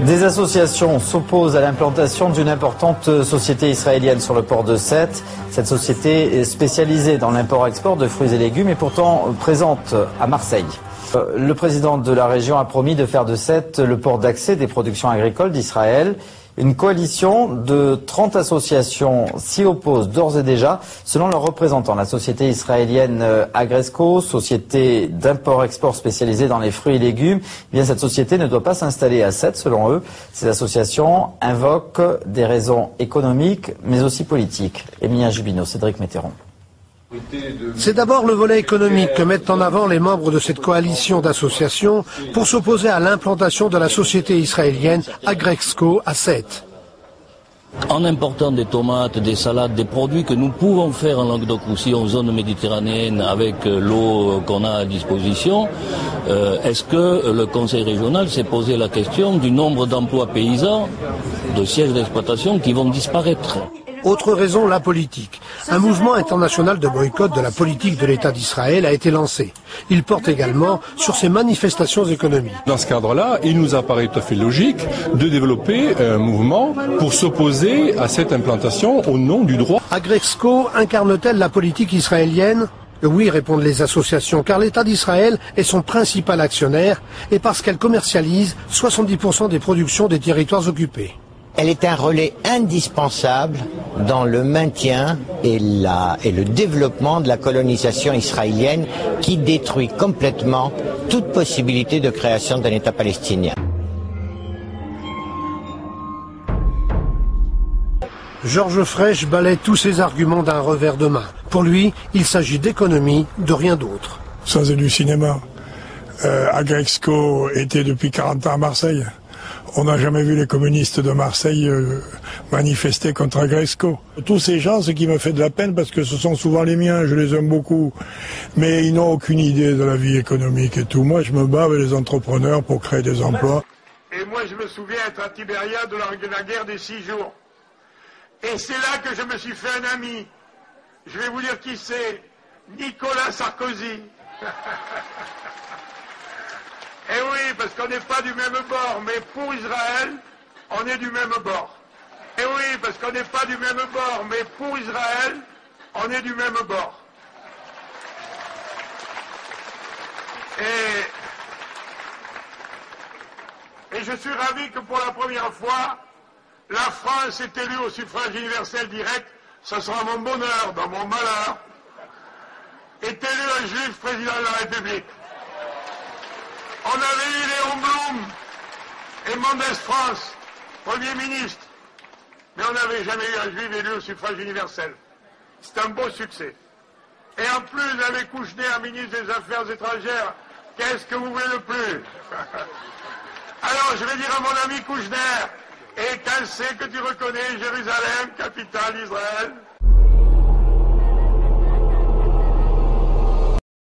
Des associations s'opposent à l'implantation d'une importante société israélienne sur le port de Sète. Cette société est spécialisée dans l'import-export de fruits et légumes et pourtant présente à Marseille. Le président de la région a promis de faire de Sète le port d'accès des productions agricoles d'Israël. Une coalition de 30 associations s'y oppose d'ores et déjà. Selon leurs représentants, la société israélienne Agresco, société d'import-export spécialisée dans les fruits et légumes, eh bien cette société ne doit pas s'installer à Sète, selon eux. Ces associations invoquent des raisons économiques, mais aussi politiques. Émilien Jubinot, Cédric Météron. C'est d'abord le volet économique que mettent en avant les membres de cette coalition d'associations pour s'opposer à l'implantation de la société israélienne Agresco à Sète. En important des tomates, des salades, des produits que nous pouvons faire en Languedoc-Roussillon, en zone méditerranéenne, avec l'eau qu'on a à disposition, est-ce que le Conseil régional s'est posé la question du nombre d'emplois paysans, de sièges d'exploitation qui vont disparaître ? Autre raison, la politique. Un mouvement international de boycott de la politique de l'État d'Israël a été lancé. Il porte également sur ces manifestations économiques. Dans ce cadre-là, il nous apparaît tout à fait logique de développer un mouvement pour s'opposer à cette implantation au nom du droit. Agresco incarne-t-elle la politique israélienne ? Oui, répondent les associations, car l'État d'Israël est son principal actionnaire et parce qu'elle commercialise 70% des productions des territoires occupés. Elle est un relais indispensable dans le maintien et le développement de la colonisation israélienne qui détruit complètement toute possibilité de création d'un État palestinien. Georges Frêche balaie tous ces arguments d'un revers de main. Pour lui, il s'agit d'économie, de rien d'autre. Ça, c'est du cinéma. Agresco était depuis 40 ans à Marseille. On n'a jamais vu les communistes de Marseille manifester contre Agresco. Tous ces gens, ce qui me fait de la peine, parce que ce sont souvent les miens, je les aime beaucoup, mais ils n'ont aucune idée de la vie économique et tout. Moi, je me bats avec les entrepreneurs pour créer des emplois. Et moi, je me souviens être à Tibériade de la guerre des 6 jours. Et c'est là que je me suis fait un ami. Je vais vous dire qui c'est. Nicolas Sarkozy. Eh oui, parce qu'on n'est pas du même bord, mais pour Israël, on est du même bord. Eh oui, parce qu'on n'est pas du même bord, mais pour Israël, on est du même bord. Et je suis ravi que pour la première fois, la France est élue au suffrage universel direct. Ça sera mon bonheur, dans mon malheur. Est élu un juif président de la République. On avait eu Léon Blum et Mendès France, Premier ministre. Mais on n'avait jamais eu un juif élu au suffrage universel. C'est un beau succès. Et en plus, on avait Kouchner, ministre des Affaires étrangères. Qu'est-ce que vous voulez le plus? Alors, je vais dire à mon ami Kouchner, et quand c'est que tu reconnais Jérusalem, capitale d'Israël?